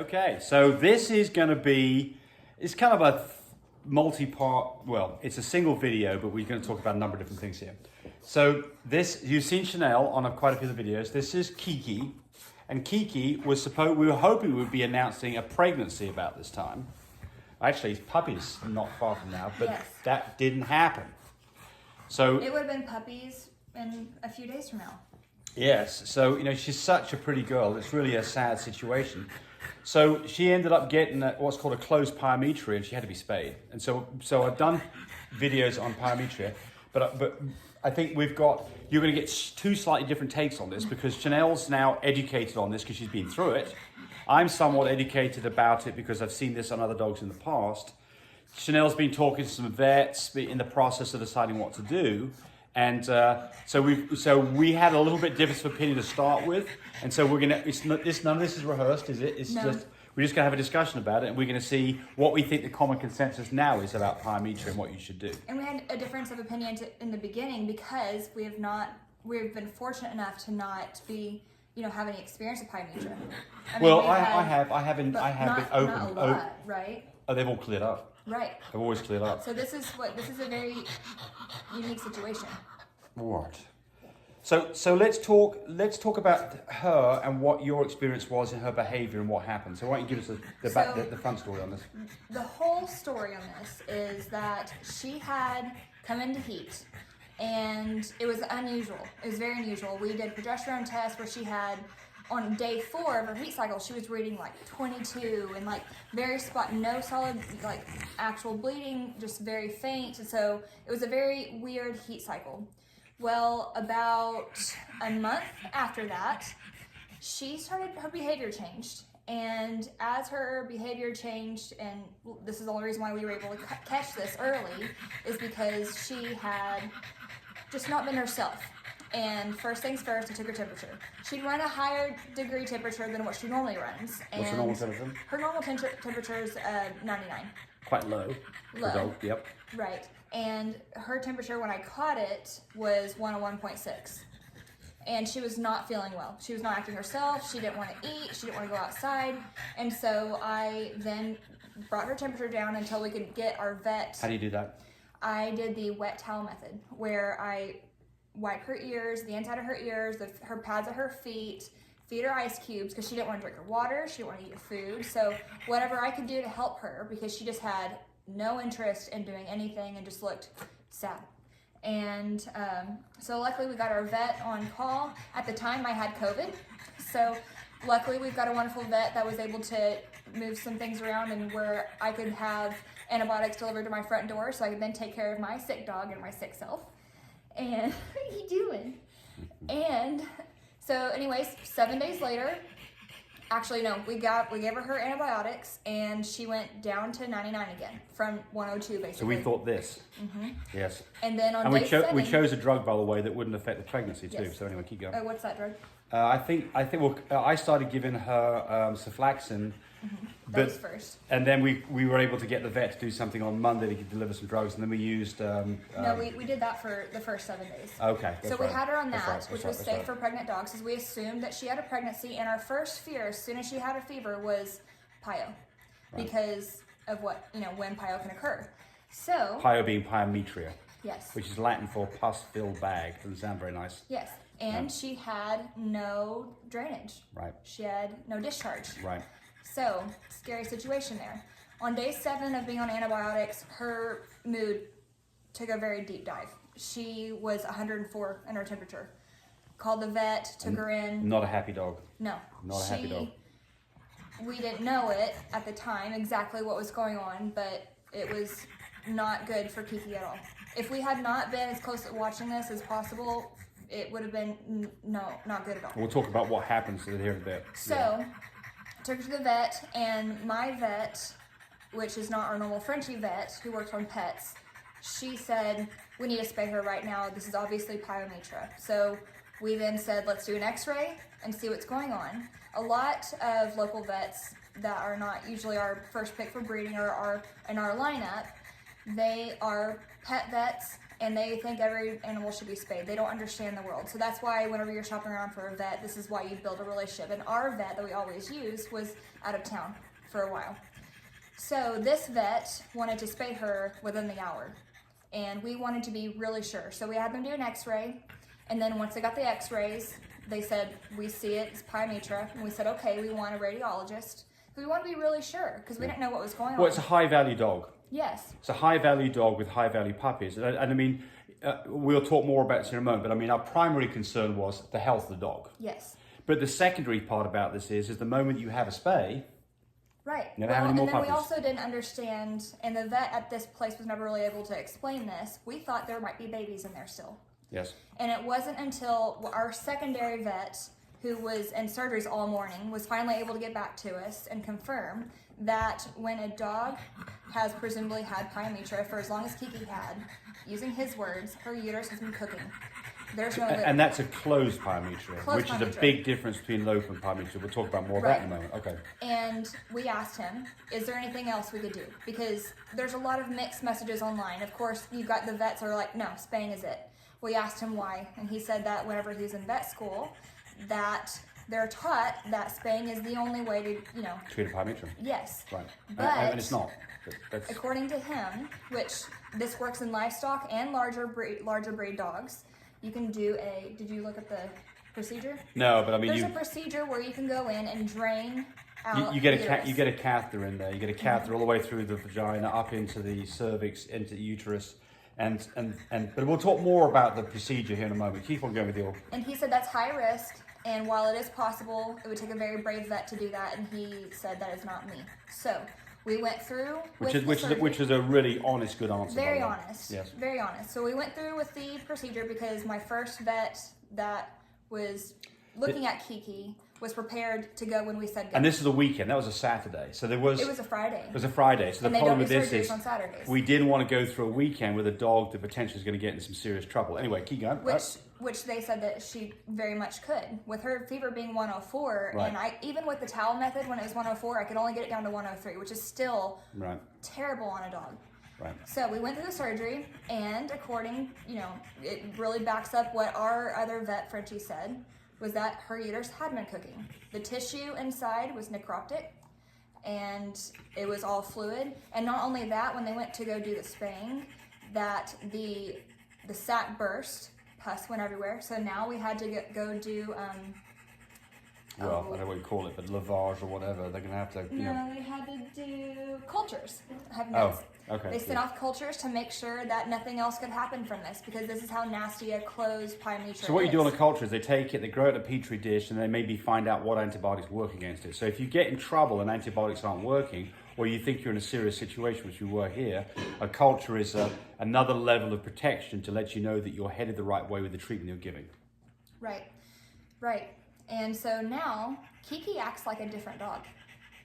Okay, so this is going to be, it's kind of a multi-part, well, it's a single video, but we're going to talk about a number of different things here. So this, you've seen Chanel on quite a few of the videos. This is Kiki, and Kiki was we were hoping we would be announcing a pregnancy about this time. Actually, puppies not far from now, but yes. That didn't happen. So it would have been puppies in a few days from now. Yes, so you know, she's such a pretty girl. It's really a sad situation. So she ended up getting what's called a closed pyometra, and she had to be spayed. And so I've done videos on pyometra, but I think you're going to get two slightly different takes on this, because Chanel's now educated on this because she's been through it. I'm somewhat educated about it because I've seen this on other dogs in the past. Chanel's been talking to some vets in the process of deciding what to do. And so we had a little bit difference of opinion to start with, and so we're gonna. None of this is rehearsed, is it? It's no. We're just gonna have a discussion about it, and we're gonna see what we think the common consensus now is about pyometra and what you should do. And we had a difference of opinion in the beginning because we've been fortunate enough to not be, have any experience with pyometra. I haven't been open. Not a lot, right? Oh, they've all cleared up. Right. They've always cleared up. So this is a very unique situation. What? So let's talk about her and what your experience was in her behaviour and what happened. So why don't you give us the front story on this? The whole story on this is that she had come into heat, and it was unusual. It was very unusual. We did progesterone tests where she had, on day 4 of her heat cycle, she was reading like 22 and like very no solid like actual bleeding, just very faint. And so it was a very weird heat cycle. Well, about a month after that, her behavior changed. And as her behavior changed, and this is the only reason why we were able to catch this early, is because she had just not been herself. And first things first, I took her temperature. She'd run a higher degree temperature than what she normally runs. What's her normal temperature? Her normal temperature is 99. Quite low. Low. Dog, yep. Right. And her temperature when I caught it was 101.6. And she was not feeling well. She was not acting herself. She didn't want to eat. She didn't want to go outside. And so I then brought her temperature down until we could get our vet. How do you do that? I did the wet towel method, where I wipe her ears, the inside of her ears, her pads of her feet, feed her ice cubes because she didn't want to drink her water, she didn't want to eat her food. So whatever I could do to help her, because she just had no interest in doing anything and just looked sad. And so luckily we got our vet on call. At the time I had COVID, so luckily we've got a wonderful vet that was able to move some things around, and where I could have antibiotics delivered to my front door so I could then take care of my sick dog and my sick self. And what are you doing? And so anyways, 7 days later, actually no, we gave her antibiotics, and she went down to 99 again from 102 basically. So we thought this. Mm-hmm. Yes. And then on and day 7, we chose a drug, by the way, that wouldn't affect the pregnancy too. Yes. So anyway, keep going. Oh, what's that drug? I think I started giving her sulflaxin. That was first. And then we were able to get the vet to do something on Monday to deliver some drugs, and then we used... no, we did that for the first 7 days. Okay. So we had her on that, which was safe for pregnant dogs, because we assumed that she had a pregnancy, and our first fear, as soon as she had a fever, was pyo, because of what, when pyo can occur. So... Pyo being pyometria. Yes. Which is Latin for pus-filled bag. Doesn't sound very nice. Yes. And she had no drainage. Right. She had no discharge. Right. So, scary situation there. On day 7 of being on antibiotics, her mood took a very deep dive. She was 104 in her temperature. Called the vet, took her in. Not a happy dog. No. Not a happy dog. We didn't know it at the time, exactly what was going on, but it was not good for Kiki at all. If we had not been as close to watching this as possible, it would have been not good at all. We'll talk about what happens here in a bit. So, took her to the vet, and my vet, which is not our normal Frenchie vet who works on pets, she said, we need to spay her right now. This is obviously pyometra. So we then said, let's do an x-ray and see what's going on. A lot of local vets that are not usually our first pick for breeding or are in our lineup, they are pet vets and they think every animal should be spayed. They don't understand the world. So that's why whenever you're shopping around for a vet, this is why you build a relationship. And our vet that we always use was out of town for a while. So this vet wanted to spay her within the hour, and we wanted to be really sure. So we had them do an x-ray, and then once they got the x-rays, they said, we see it's pyometra, and we said, okay, we want a radiologist. We want to be really sure, because we didn't know what was going on. Well, it's a high-value dog. Yes. It's a high-value dog with high-value puppies. And I mean, we'll talk more about this in a moment, but I mean, our primary concern was the health of the dog. Yes. But the secondary part about this is the moment you have a spay, right. never have any more and then puppies. we also didn't understand, and the vet at this place was never really able to explain this. We thought there might be babies in there still. Yes. And it wasn't until our secondary vet, who was in surgeries all morning, was finally able to get back to us and confirm that when a dog has presumably had pyometra for as long as Kiki had, using his words, her uterus has been cooking. There's no liver. And that's a closed pyometra, Closed which is a pyometra. big difference between an open pyometra. We'll talk about more of that in a moment. Okay. And we asked him, is there anything else we could do? Because there's a lot of mixed messages online. Of course, you've got the vets that are like, no, spaying is it. We asked him why, and he said that whenever he was in vet school, that they're taught that spaying is the only way to, Treat a pyometra. yes. Right. But and it's not. That's, according to him, which this works in livestock and larger breed dogs, you can do did you look at the procedure? no, but I mean, There's a procedure where you can go in and drain out you get the a uterus. you get a catheter in there. You get a catheter all the way through the vagina, up into the cervix, into the uterus, and but we'll talk more about the procedure here in a moment. Keep on going with your. And he said that's high risk, and while it is possible, it would take a very brave vet to do that, and he said that is not me. So we went through Which with is a really honest, good answer. very by the way. honest. Yes. Very honest. So we went through with the procedure because my first vet that was looking at Kiki was prepared to go when we said go. And this is a weekend. That was a Saturday. So there was. It was a Friday. It was a Friday. So And the they problem don't with do this surgeries is on Saturdays. we didn't want to go through a weekend with a dog that potentially is going to get in some serious trouble. Anyway, keep going. Which they said that she very much could. With her fever being 104, Right. and even with the towel method, when it was 104, I could only get it down to 103, which is still Right. terrible on a dog. Right. So we went through the surgery, and according, it really backs up what our other vet, Frenchie, said, was that her uterus had been cooking. The tissue inside was necroptic, and it was all fluid. And not only that, when they went to go do the spaying, that the sac burst, pus went everywhere. So now we had to go do. Well, I don't know what you call it, but lavage or whatever. They're going to have to. No, they had to do cultures. Have Oh, notes. okay. They sent off cultures to make sure that nothing else could happen from this, because this is how nasty a closed pyometra So what you is. do on a culture is they take it, they grow it in a petri dish, and they maybe find out what antibiotics work against it. So if you get in trouble and antibiotics aren't working, or you think you're in a serious situation, which we were here, a culture is another level of protection to let you know that you're headed the right way with the treatment you're giving. Right, right. And so now Kiki acts like a different dog.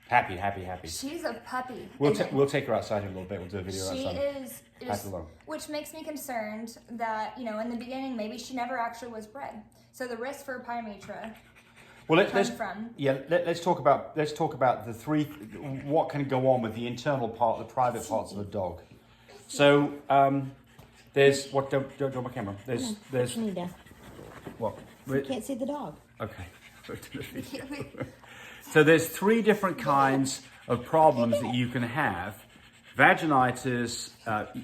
Happy. She's a puppy. We'll again. we'll take her outside in a little bit. We'll do a video She outside. is, Pass it along. which makes me concerned that, in the beginning, maybe she never actually was bred. So the risk for pyometra Well, let's talk about the three. What can go on with the internal part, the private parts of a dog. So there's what? Don't draw my camera. There's what? You can't see the dog. Okay. So there's three different kinds of problems that you can have: vaginitis,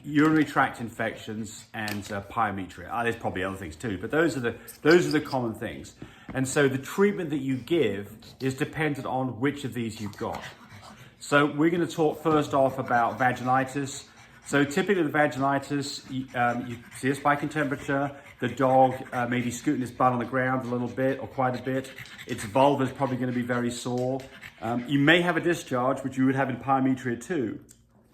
urinary tract infections, and pyometra. There's probably other things too, but those are the common things. And so the treatment that you give is dependent on which of these you've got. So we're going to talk first off about vaginitis. So typically the vaginitis, you see a spike in temperature. The dog may be scooting its butt on the ground a little bit or quite a bit. Its vulva is probably going to be very sore. You may have a discharge, which you would have in pyometria too.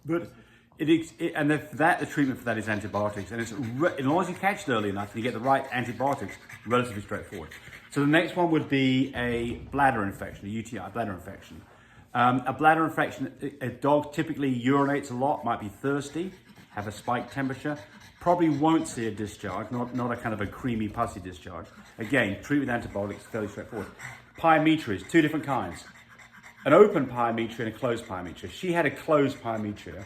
But the treatment for that is antibiotics. And as long as you catch it early enough and you get the right antibiotics, relatively straightforward. So the next one would be a bladder infection, a UTI, bladder infection. A bladder infection, a dog typically urinates a lot, might be thirsty, have a spiked temperature, probably won't see a discharge, not a kind of a creamy, pussy discharge. Again, treat with antibiotics, fairly straightforward. Pyometria, two different kinds. An open pyometria and a closed pyometria. She had a closed pyometria,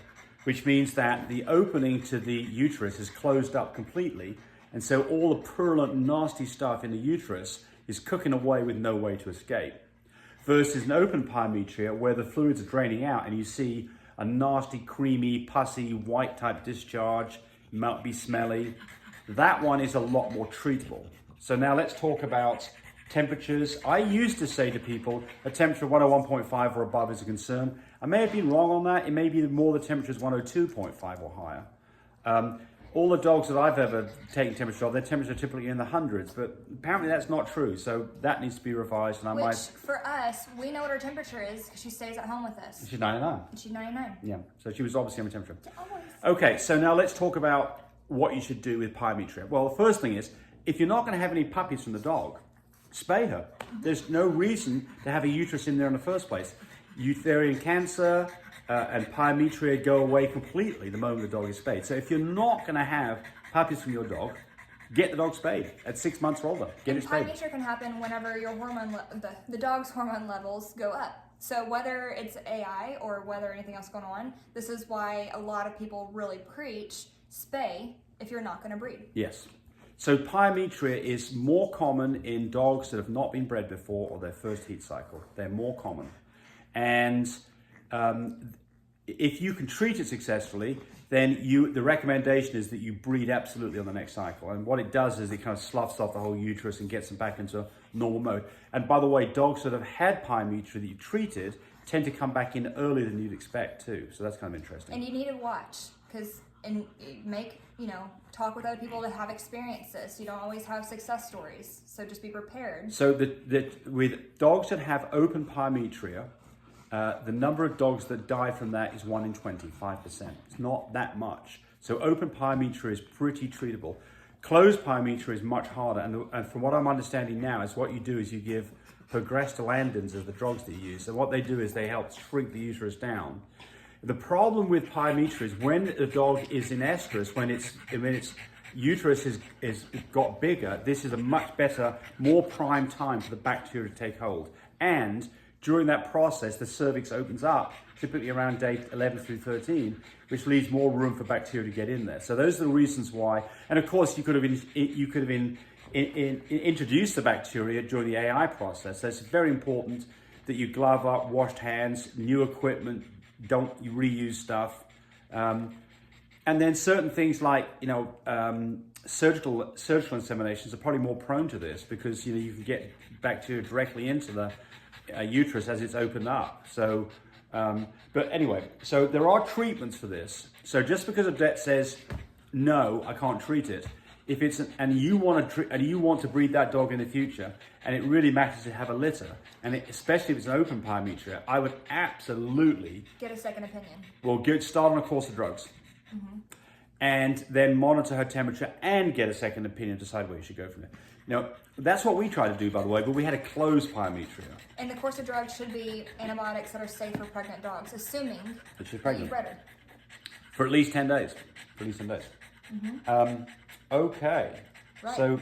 which means that the opening to the uterus is closed up completely. And so all the purulent, nasty stuff in the uterus is cooking away with no way to escape. Versus an open pyometria where the fluids are draining out and you see a nasty, creamy, pussy, white type discharge, might be smelly. That one is a lot more treatable. So now let's talk about temperatures. I used to say to people a temperature of 101.5 or above is a concern. I may have been wrong on that. It may be more the temperature is 102.5 or higher. All the dogs that I've ever taken temperature of, their temperature are typically in the hundreds, but apparently that's not true. So that needs to be revised. And Which, for us, we know what her temperature is because she stays at home with us. She's 99. She's 99. Yeah, so she was obviously on the temperature. Always. Okay, so now let's talk about what you should do with pyometria. Well, the first thing is, if you're not going to have any puppies from the dog, spay her. There's no reason to have a uterus in there in the first place. Uterine cancer and pyometria go away completely the moment the dog is spayed. So if you're not going to have puppies from your dog, get the dog spayed at 6 months or older. Get it spayed. Pyometria can happen whenever your the dog's hormone levels go up. So whether it's AI or whether anything else going on, this is why a lot of people really preach spay if you're not going to breed. Yes. So pyometria is more common in dogs that have not been bred before or their first heat cycle. They're more common. And if you can treat it successfully, then the recommendation is that you breed absolutely on the next cycle. And what it does is it kind of sloughs off the whole uterus and gets them back into normal mode. And by the way, dogs that have had pyometria that you've treated tend to come back in earlier than you'd expect too. So that's kind of interesting. And you need to watch because talk with other people that have experienced this. You don't always have success stories, so just be prepared. So with dogs that have open pyometria, the number of dogs that die from that is 1 in 25%. It's not that much. So open pyometria is pretty treatable. Closed pyometria is much harder, and from what I'm understanding now is what you do is you give prostaglandins as the drugs that you use. So what they do is they help shrink the uterus down. The problem with pyometria is when the dog is in estrus, when its uterus is got bigger, this is a much better, more prime time for the bacteria to take hold. And during that process, the cervix opens up, typically around day 11 through 13, which leaves more room for bacteria to get in there. So those are the reasons why. And of course, you could have introduced the bacteria during the AI process. So it's very important that you glove up, washed hands, new equipment, don't reuse stuff. And then certain things like, surgical inseminations are probably more prone to this because, you can get bacteria directly into the uterus as it's opened up. So, but anyway, so there are treatments for this. So just because a vet says, no, I can't treat it, if it's and you want to breed that dog in the future, and it really matters to have a litter, and especially if it's an open pyometria, I would absolutely get a second opinion. Well, start on a course of drugs, and then monitor her temperature and get a second opinion, decide where you should go from there. That's what we try to do, by the way, but we had a closed pyometria. And the course of drugs should be antibiotics that are safe for pregnant dogs, assuming that she's that pregnant. you've bred her. For at least 10 days. Okay. Right. So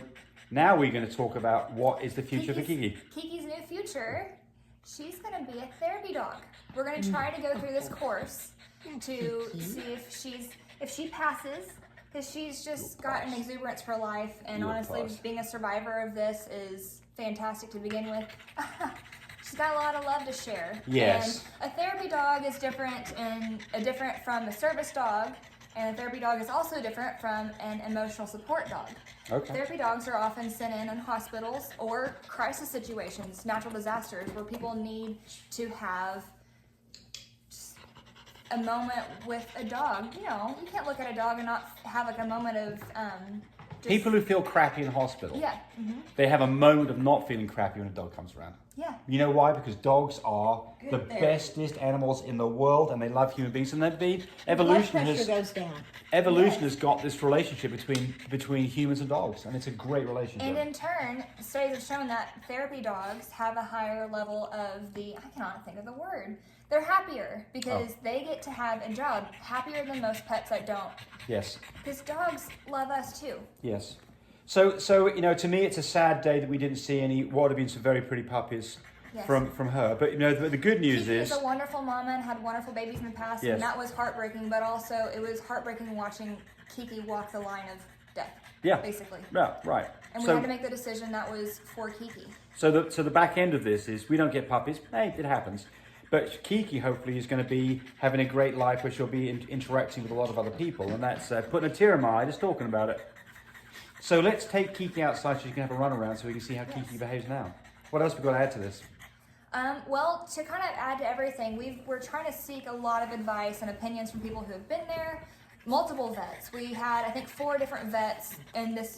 now we're going to talk about what is the future for Kiki. Kiki's new future, she's going to be a therapy dog. We're going to try to go through this course to see if she passes, because she's just got an exuberance for life, and honestly, being a survivor of this is fantastic to begin with. She's got a lot of love to share. Yes. And a therapy dog is different from a service dog. And a therapy dog is also different from an emotional support dog. Okay. Therapy dogs are often sent in hospitals or crisis situations, natural disasters, where people need to have a moment with a dog. You can't look at a dog and not have like a moment of people who feel crappy in hospital. Yeah. They have a moment of not feeling crappy when a dog comes around. Yeah. You know why? Because dogs are the bestest animals in the world, and they love human beings. And evolution has got this relationship between humans and dogs, and it's a great relationship. And in turn, studies have shown that therapy dogs have a higher level of I cannot think of the word. They're happier because they get to have a job, happier than most pets that don't. Yes. Because dogs love us too. Yes. So to me, it's a sad day that we didn't see what would have been some very pretty puppies Yes. from her. But you know, the good news Kiki is a wonderful mama and had wonderful babies in the past, Yes. and that was heartbreaking. But also, it was heartbreaking watching Kiki walk the line of death. Yeah. Basically. Yeah, right. And we had to make the decision that was for Kiki. So the back end of this is we don't get puppies. Hey, it happens. But Kiki hopefully is going to be having a great life where she'll be interacting with a lot of other people, and that's putting a tear in my eye just talking about it. So let's take Kiki outside so she can have a run around so we can see how Kiki behaves now. What else we got to add to this? Well, to kind of add to everything, we're trying to seek a lot of advice and opinions from people who have been there, multiple vets. We had, I think, 4 different vets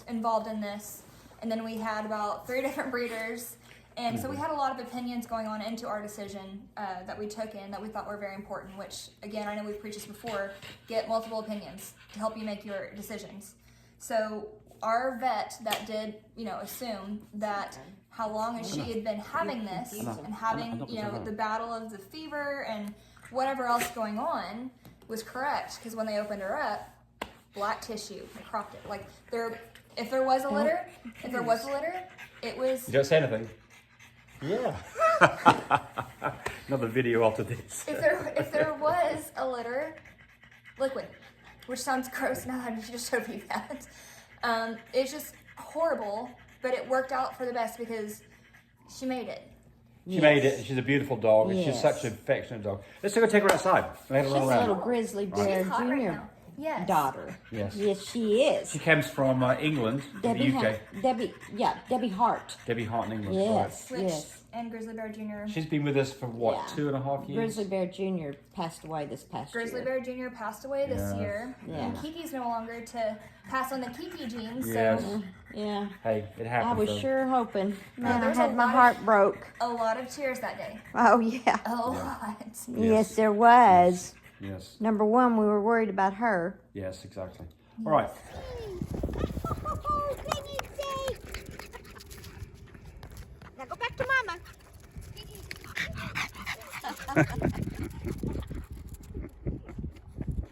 involved in this, and then we had about 3 different breeders. And so we had a lot of opinions going on into our decision that we took in that we thought were very important, which, again, I know we've preached this before, get multiple opinions to help you make your decisions. So our vet that did, assume that how long as she had been having this and having, the battle of the fever and whatever else going on was correct, because when they opened her up, black tissue and cropped it. Like, if there was a litter, it was... You don't say anything. Yeah. Another video after this. If there was a litter, liquid, which sounds gross now that you just showed me that. It's just horrible, but it worked out for the best because she made it. She made it. She's a beautiful dog. And she's such an affectionate dog. Let's go take her outside. Let her run She's a around. little grizzly bear She's hot right junior now. Yes. daughter. Yes. Yes, she is. She comes from England, the UK. Debbie Hart. Debbie Hart in England. Yes, Which, yes. and Grizzly Bear Jr. She's been with us for what, Yeah. 2.5 years? Grizzly Bear Jr. passed away this past Grizzly year. Bear Jr. passed away this year, Yeah. and Kiki's no longer to pass on the Kiki genes. Yes. So Yeah. Hey, it I happened. was though. sure hoping. Man, I there's a had my lot of- heart broke. a lot of tears that day. Oh, yeah. A lot. Yes, there was. Yes. Number one, we were worried about her. Yes, exactly. All right. Now go back to Mama.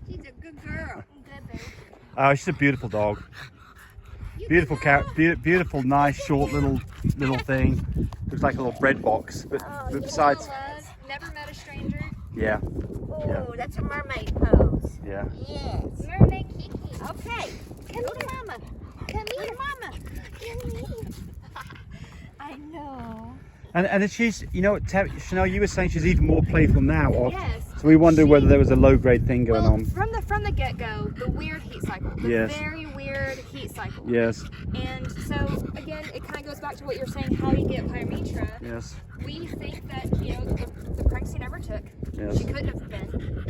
She's a good girl. Good baby. She's a beautiful dog. Beautiful cat. Beautiful, nice, short little thing. Looks like a little bread box. But besides, Never met a stranger. yeah, Oh, that's a mermaid pose. yeah. Yes. Mermaid Kiki. Okay. Come here, Mama. Come here, Mama. Come here. I know. And she's, Chanel, you were saying she's even more playful now. Yes. So we wondered whether there was a low grade thing going on. From the get-go, the weird heat cycle. The Yes. very weird heat cycle. Yes. And so, again, it kind of goes back to what you're saying, how you get pyometra. Yes. We think that, the pregnancy never took. Yes. She couldn't have been.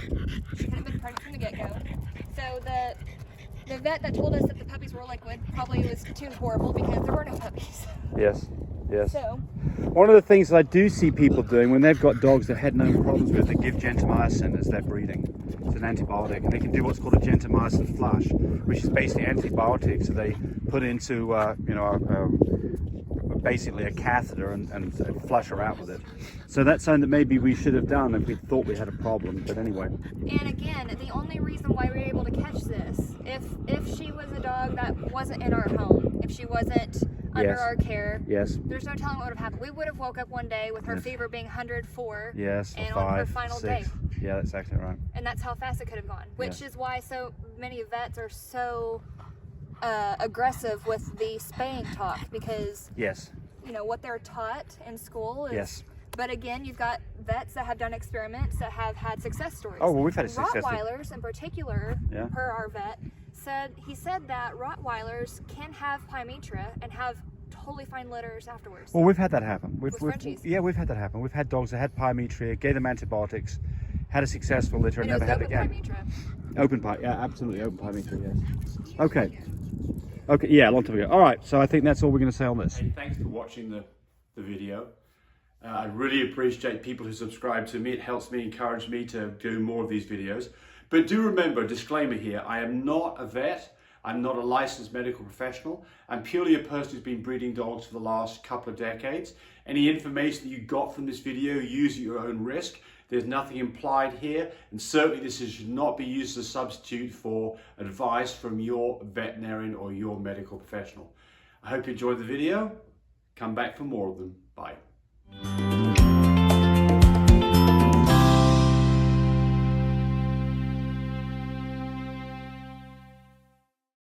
She couldn't have been pregnant from the get-go. So the vet that told us that the puppies were liquid probably was too horrible because there were no puppies. Yes. Yes. So, One of the things that I do see people doing when they've got dogs they've had no problems with, they give gentamicin as they're breeding. It's an antibiotic, and they can do what's called a gentamicin flush, which is basically antibiotics. So they put into, basically a catheter and flush her out with it. So that's something that maybe we should have done if we thought we had a problem. But anyway. and again, the only reason why we were able to catch this, if she was a dog that wasn't in our home, if she wasn't under Yes. our care, Yes. there's no telling what would have happened. We would have woke up one day with her Yes. fever being 104, Yes. and Or on her 5, final 6. day. Yeah, that's exactly right. And that's how fast it could have gone, which Yes. is why so many vets are so aggressive with the spaying talk, because Yes. what they're taught in school is. Yes. But again, you've got vets that have done experiments that have had success stories. Oh, well, we've had a success story. Rottweilers, in particular, Yeah. per our vet, said that Rottweilers can have pyometra and have totally fine litters afterwards. Well, we've had that happen. Frenchies. We've had that happen. We've had dogs that had pyometria, gave them antibiotics, had a successful litter, and And it never was had it open again. pyometra. Open pie, yeah, absolutely open pyometria, yes. Okay. Okay, yeah, a long time ago. All right, so I think that's all we're going to say on this. Hey, thanks for watching the video. I really appreciate people who subscribe to me. It helps me, encourage me to do more of these videos. But do remember, disclaimer here, I am not a vet. I'm not a licensed medical professional. I'm purely a person who's been breeding dogs for the last couple of decades. Any information that you got from this video, use at your own risk. There's nothing implied here, and certainly this should not be used as a substitute for advice from your veterinarian or your medical professional. I hope you enjoyed the video. Come back for more of them. Bye.